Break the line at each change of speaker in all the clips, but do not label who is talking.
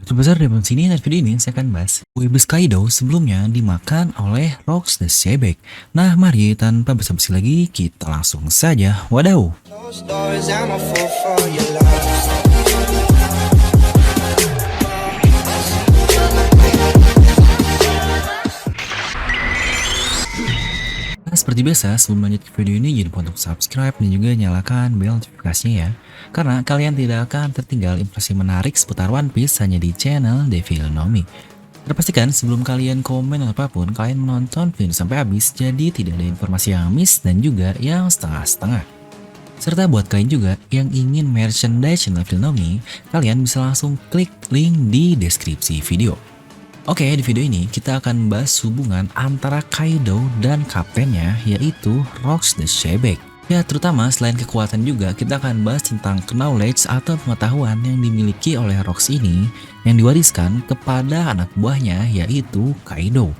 Sebesar dari sini dan video ini saya akan bahas Weebus Kaido sebelumnya dimakan oleh Rocks the Shebek. Nah mari tanpa basa-basi lagi kita langsung saja wadaw.
Closed doors, I'm a fool for your love.
Nah, seperti biasa sebelum lanjut ke video ini jangan lupa untuk subscribe dan juga nyalakan bel notifikasinya ya. Karena kalian tidak akan tertinggal informasi menarik seputar One Piece hanya di channel Devil Nomi. Terpastikan sebelum kalian komen atau apapun, kalian menonton video sampai habis, jadi tidak ada informasi yang miss dan juga yang setengah-setengah. Serta buat kalian juga yang ingin merchandise channel Devil Nomi, kalian bisa langsung klik link di deskripsi video. Oke, di video ini kita akan bahas hubungan antara Kaido dan kaptennya yaitu Rocks the Shebek. Ya, terutama selain kekuatan juga kita akan bahas tentang knowledge atau pengetahuan yang dimiliki oleh Rocks ini yang diwariskan kepada anak buahnya yaitu Kaido.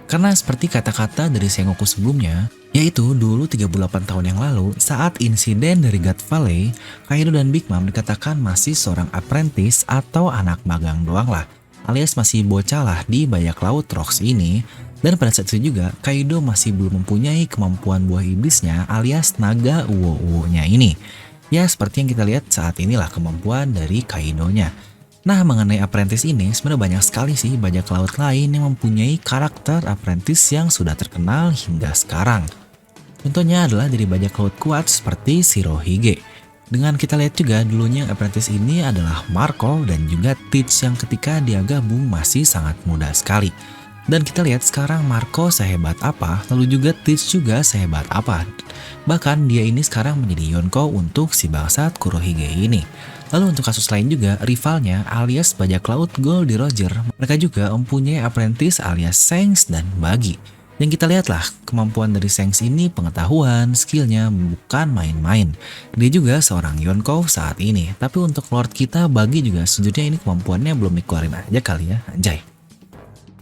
Karena seperti kata-kata dari Sengoku sebelumnya, yaitu dulu 38 tahun yang lalu saat insiden dari God Valley, Kaido dan Big Mom dikatakan masih seorang apprentice atau anak magang doang lah, alias masih bocah lah di bajak laut Rocks ini. Dan pada saat itu juga Kaido masih belum mempunyai kemampuan buah iblisnya alias naga uwo-uwonya ini. Ya seperti yang kita lihat saat inilah kemampuan dari Kaido-nya. Nah mengenai apprentice ini sebenarnya banyak sekali sih bajak laut lain yang mempunyai karakter apprentice yang sudah terkenal hingga sekarang. Contohnya adalah dari bajak laut kuat seperti Shirohige. Dengan kita lihat juga dulunya apprentice ini adalah Marco dan juga Teach yang ketika dia gabung masih sangat muda sekali. Dan kita lihat sekarang Marco sehebat apa, lalu juga Teach juga sehebat apa. Bahkan dia ini sekarang menjadi Yonko untuk si bangsat Kurohige ini. Lalu untuk kasus lain juga rivalnya alias bajak laut Goldie Roger, mereka juga mempunyai apprentice alias Shanks dan Buggy. Yang kita lihatlah kemampuan dari Shanks ini, pengetahuan, skillnya bukan main-main. Dia juga seorang Yonko saat ini. Tapi untuk Lord kita Buggy juga sejujurnya ini kemampuannya belum dikeluarin aja kali ya, anjay.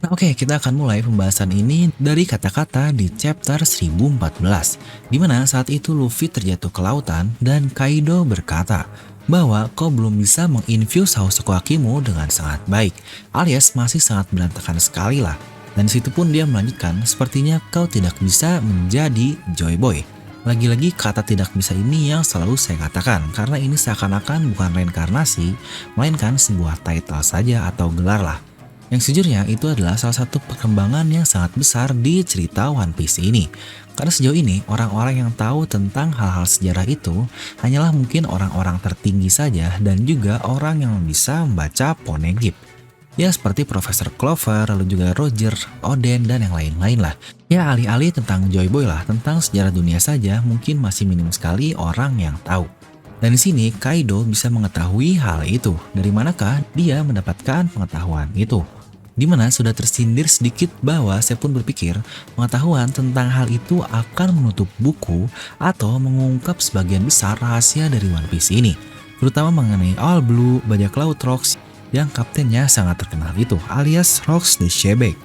Nah oke, kita akan mulai pembahasan ini dari kata-kata di chapter 1014. Dimana saat itu Luffy terjatuh ke lautan dan Kaido berkata bahwa kau belum bisa menginfuse haus Hakuakimu dengan sangat baik, alias masih sangat berantakan sekali lah. Dan disitu pun dia melanjutkan, sepertinya kau tidak bisa menjadi Joy Boy. Lagi-lagi kata tidak bisa ini yang selalu saya katakan, karena ini seakan-akan bukan reinkarnasi, melainkan sebuah title saja atau gelar lah. Yang sejujurnya itu adalah salah satu perkembangan yang sangat besar di cerita One Piece ini. Karena sejauh ini orang-orang yang tahu tentang hal-hal sejarah itu hanyalah mungkin orang-orang tertinggi saja dan juga orang yang bisa membaca Poneglyph. Ya seperti Profesor Clover, lalu juga Roger, Oden, dan yang lain-lain lah. Ya alih-alih tentang Joy Boy lah, tentang sejarah dunia saja mungkin masih minim sekali orang yang tahu. Dan di sini Kaido bisa mengetahui hal itu. Dari manakah dia mendapatkan pengetahuan itu? Dimana sudah tersindir sedikit bahwa saya pun berpikir pengetahuan tentang hal itu akan menutup buku atau mengungkap sebagian besar rahasia dari One Piece ini. Terutama mengenai All Blue, bajak laut Rocks, yang kaptennya sangat terkenal itu alias Rocks the Shebek.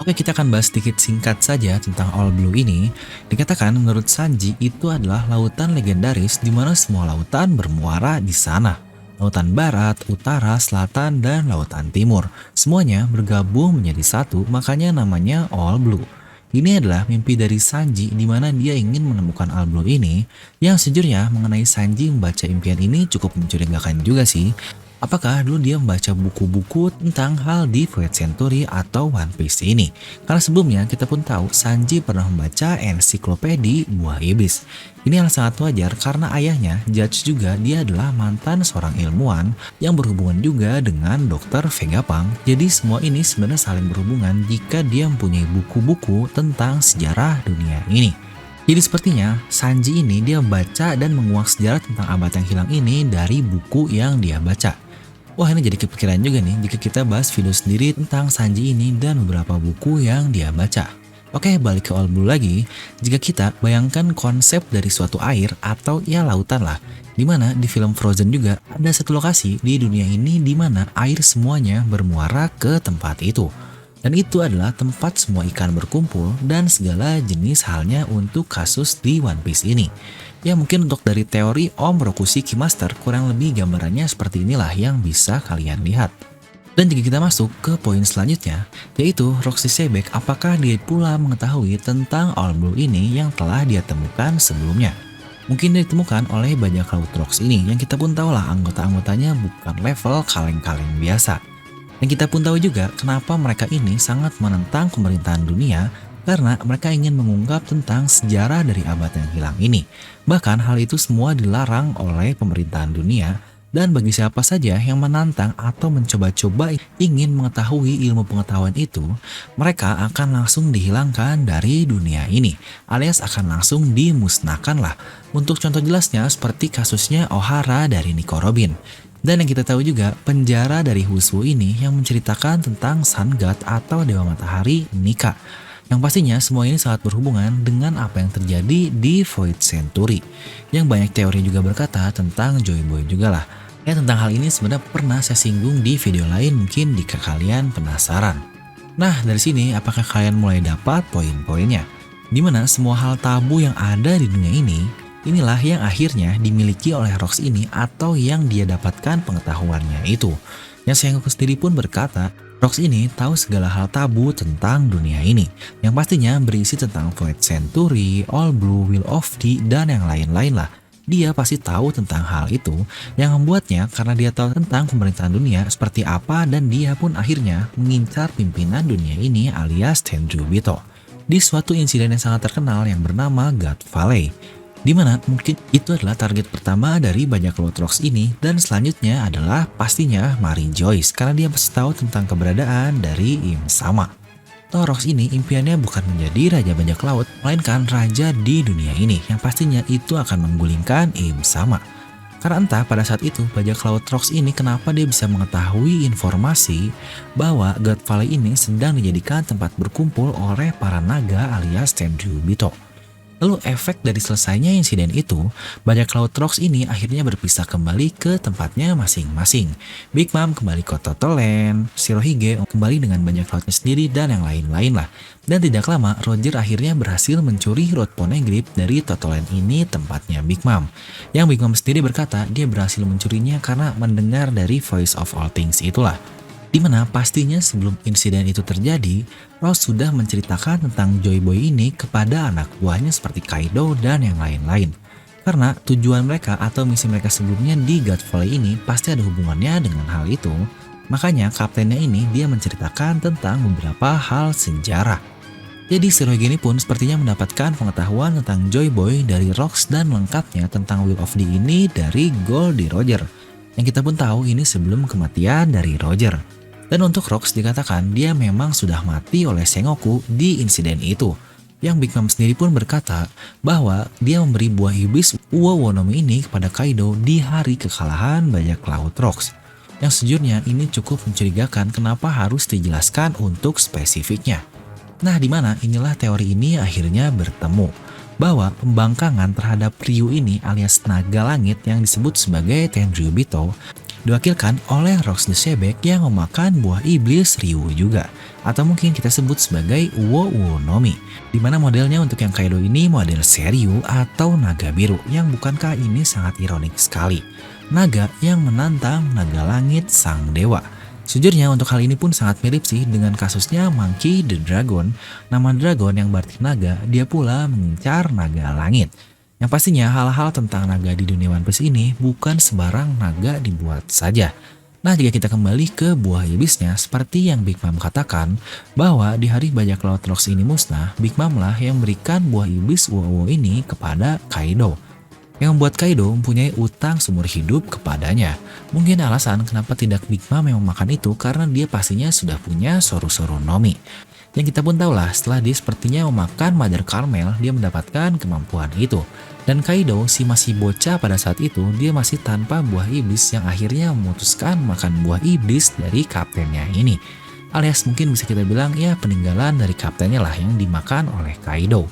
Oke, kita akan bahas sedikit singkat saja tentang All Blue ini. Dikatakan menurut Sanji itu adalah lautan legendaris di mana semua lautan bermuara di sana. Lautan barat, utara, selatan, dan lautan timur. Semuanya bergabung menjadi satu, makanya namanya All Blue. Ini adalah mimpi dari Sanji di mana dia ingin menemukan All Blue ini. Yang sejujurnya mengenai Sanji membaca impian ini cukup mencurigakan juga sih. Apakah dulu dia membaca buku-buku tentang hal di Void Century atau One Piece ini? Karena sebelumnya kita pun tahu Sanji pernah membaca ensiklopedi Buah Iblis. Ini hal sangat wajar karena ayahnya, Judge juga dia adalah mantan seorang ilmuwan yang berhubungan juga dengan Dr. Vegapunk. Jadi semua ini sebenarnya saling berhubungan jika dia mempunyai buku-buku tentang sejarah dunia ini. Jadi sepertinya Sanji ini dia membaca dan menguak sejarah tentang abad yang hilang ini dari buku yang dia baca. Wah ini jadi kepikiran juga nih jika kita bahas video sendiri tentang Sanji ini dan beberapa buku yang dia baca. Oke, balik ke All Blue lagi. Jika kita bayangkan konsep dari suatu air atau ya lautan lah, dimana di film Frozen juga ada satu lokasi di dunia ini dimana air semuanya bermuara ke tempat itu. Dan itu adalah tempat semua ikan berkumpul dan segala jenis halnya untuk kasus di One Piece ini. Ya mungkin untuk dari teori Om Rokushiki Master kurang lebih gambarannya seperti inilah yang bisa kalian lihat. Dan jika kita masuk ke poin selanjutnya, yaitu Roxy Sebek apakah dia pula mengetahui tentang All Blue ini yang telah dia temukan sebelumnya. Mungkin dia ditemukan oleh bajak laut Rox ini yang kita pun tahu lah anggota-anggotanya bukan level kaleng-kaleng biasa. Dan kita pun tahu juga kenapa mereka ini sangat menentang pemerintahan dunia karena mereka ingin mengungkap tentang sejarah dari abad yang hilang ini. Bahkan hal itu semua dilarang oleh pemerintahan dunia. Dan bagi siapa saja yang menantang atau mencoba-coba ingin mengetahui ilmu pengetahuan itu, mereka akan langsung dihilangkan dari dunia ini, alias akan langsung dimusnahkan lah. Untuk contoh jelasnya seperti kasusnya O'Hara dari Nico Robin. Dan yang kita tahu juga penjara dari Wushu ini yang menceritakan tentang Sun God atau Dewa Matahari Nika. Yang pastinya semua ini sangat berhubungan dengan apa yang terjadi di Void Century. Yang banyak teori juga berkata tentang Joy Boy juga lah. Ya tentang hal ini sebenarnya pernah saya singgung di video lain mungkin jika kalian penasaran. Nah dari sini apakah kalian mulai dapat poin-poinnya? Dimana semua hal tabu yang ada di dunia ini, inilah yang akhirnya dimiliki oleh Rox ini atau yang dia dapatkan pengetahuannya itu. Yang Sengoku sendiri pun berkata, Rox ini tahu segala hal tabu tentang dunia ini, yang pastinya berisi tentang Void Century, All Blue, Will of D, dan yang lain-lain lah. Dia pasti tahu tentang hal itu, yang membuatnya karena dia tahu tentang pemerintahan dunia seperti apa dan dia pun akhirnya mengincar pimpinan dunia ini alias Tenryubito di suatu insiden yang sangat terkenal yang bernama God Valley. Dimana mungkin itu adalah target pertama dari bajak laut Rox ini dan selanjutnya adalah pastinya Mary Joyce karena dia pasti tahu tentang keberadaan dari Im Sama. Rox ini impiannya bukan menjadi raja bajak laut melainkan raja di dunia ini yang pastinya itu akan menggulingkan Im Sama. Karena entah pada saat itu bajak laut Rox ini kenapa dia bisa mengetahui informasi bahwa God Valley ini sedang dijadikan tempat berkumpul oleh para naga alias Tenryubito. Lalu efek dari selesainya insiden itu, bajak laut Rox ini akhirnya berpisah kembali ke tempatnya masing-masing. Big Mom kembali ke Totoland, Shirohige kembali dengan bajak lautnya sendiri dan yang lain-lain lah. Dan tidak lama, Roger akhirnya berhasil mencuri Road Poneglyph dari Totoland ini tempatnya Big Mom. Yang Big Mom sendiri berkata dia berhasil mencurinya karena mendengar dari Voice of All Things itulah. Dimana pastinya sebelum insiden itu terjadi, Rox sudah menceritakan tentang Joy Boy ini kepada anak buahnya seperti Kaido dan yang lain-lain. Karena tujuan mereka atau misi mereka sebelumnya di God Valley ini pasti ada hubungannya dengan hal itu, makanya kaptennya ini dia menceritakan tentang beberapa hal sejarah. Jadi Shirohige ini pun sepertinya mendapatkan pengetahuan tentang Joy Boy dari Rox dan lengkapnya tentang Will of D ini dari Goldie Roger. Yang kita pun tahu ini sebelum kematian dari Roger. Dan untuk Rox dikatakan dia memang sudah mati oleh Sengoku di insiden itu. Yang Big Mom sendiri pun berkata bahwa dia memberi buah iblis Uo Wonomi ini kepada Kaido di hari kekalahan bajak laut Rox. Yang sejujurnya ini cukup mencurigakan kenapa harus dijelaskan untuk spesifiknya. Nah dimana inilah teori ini akhirnya bertemu. Bahwa pembangkangan terhadap Ryu ini alias naga langit yang disebut sebagai Tenryubito diwakilkan oleh Rox the Sebek yang memakan buah iblis Ryu juga, atau mungkin kita sebut sebagai Uo Uonomi, dimana modelnya untuk yang Kaido ini model Seryu atau naga biru, yang bukankah ini sangat ironik sekali, naga yang menantang naga langit sang dewa. Sejujurnya untuk hal ini pun sangat mirip sih dengan kasusnya Monkey the Dragon, nama dragon yang berarti naga, dia pula mengincar naga langit. Yang pastinya hal-hal tentang naga di dunia One Piece ini bukan sembarang naga dibuat saja. Nah jika kita kembali ke buah iblisnya, seperti yang Big Mom katakan bahwa di hari bajak laut Rox ini musnah, Big Mom lah yang memberikan buah iblis Uo ini kepada Kaido. Yang membuat Kaido mempunyai utang seumur hidup kepadanya. Mungkin alasan kenapa tidak Big Mom yang memakan itu karena dia pastinya sudah punya Soru-Soru Nomi. Yang kita pun tahu lah setelah dia sepertinya memakan Mother Carmel, dia mendapatkan kemampuan itu. Dan Kaido si masih bocah pada saat itu, dia masih tanpa buah iblis yang akhirnya memutuskan makan buah iblis dari kaptennya ini. Alias mungkin bisa kita bilang ya peninggalan dari kaptennya lah yang dimakan oleh Kaido.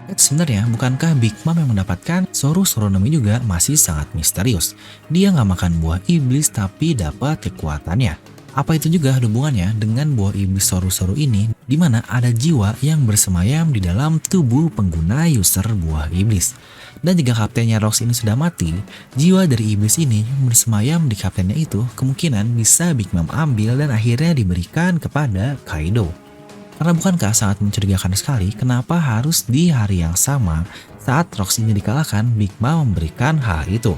Sebenarnya bukankah Big Mom yang mendapatkan Soru-Soru Nomi juga masih sangat misterius. Dia nggak makan buah iblis tapi dapat kekuatannya. Apa itu juga ada hubungannya dengan buah iblis Soru-Soru ini, di mana ada jiwa yang bersemayam di dalam tubuh pengguna user buah iblis. Dan jika kaptennya Rox ini sudah mati, jiwa dari iblis ini yang bersemayam di kaptennya itu kemungkinan bisa Big Mom ambil dan akhirnya diberikan kepada Kaido. Karena bukankah sangat mencurigakan sekali kenapa harus di hari yang sama saat Rox ini dikalahkan Big Mom memberikan hal itu.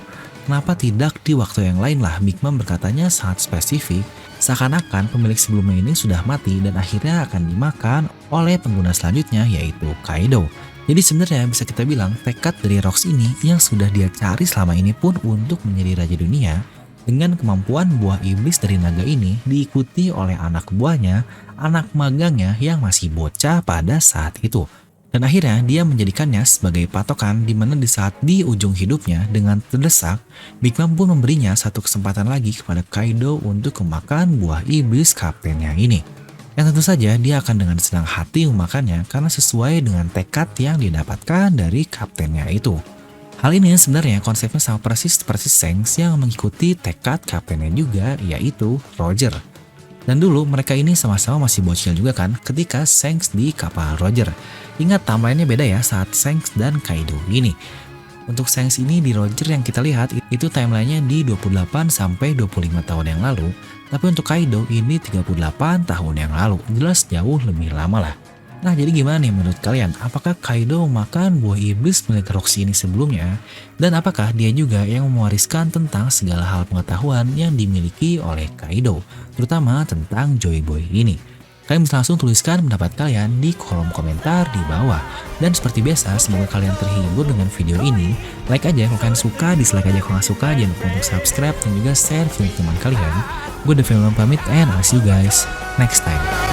Kenapa tidak di waktu yang lain lah? Big Mom berkatanya sangat spesifik, seakan-akan pemilik sebelumnya ini sudah mati dan akhirnya akan dimakan oleh pengguna selanjutnya yaitu Kaido. Jadi sebenarnya bisa kita bilang tekad dari Rox ini yang sudah dia cari selama ini pun untuk menjadi raja dunia, dengan kemampuan buah iblis dari naga ini diikuti oleh anak buahnya, anak magangnya yang masih bocah pada saat itu. Dan akhirnya dia menjadikannya sebagai patokan di mana di saat di ujung hidupnya dengan terdesak, Big Mom pun memberinya satu kesempatan lagi kepada Kaido untuk memakan buah iblis kaptennya ini. Yang tentu saja dia akan dengan senang hati memakannya karena sesuai dengan tekad yang didapatkan dari kaptennya itu. Hal ini sebenarnya konsepnya sama persis seperti Shanks yang mengikuti tekad kaptennya juga, yaitu Roger. Dan dulu mereka ini sama-sama masih bocil juga kan ketika Shanks di kapal Roger. Ingat timeline-nya beda ya saat Shanks dan Kaido ini. Untuk Shanks ini di Roger yang kita lihat itu timeline-nya di 28 sampai 25 tahun yang lalu. Tapi untuk Kaido ini 38 tahun yang lalu. Jelas jauh lebih lama lah. Nah jadi gimana nih menurut kalian? Apakah Kaido makan buah iblis milik Roxy ini sebelumnya? Dan apakah dia juga yang mewariskan tentang segala hal pengetahuan yang dimiliki oleh Kaido? Terutama tentang Joy Boy ini. Kalian bisa langsung tuliskan pendapat kalian di kolom komentar di bawah. Dan seperti biasa, semoga kalian terhibur dengan video ini. Like aja kalau kalian suka, dislike aja kalau nggak suka. Jangan lupa untuk subscribe dan juga share video teman kalian. Gue The Film pamit and I'll see you guys next time.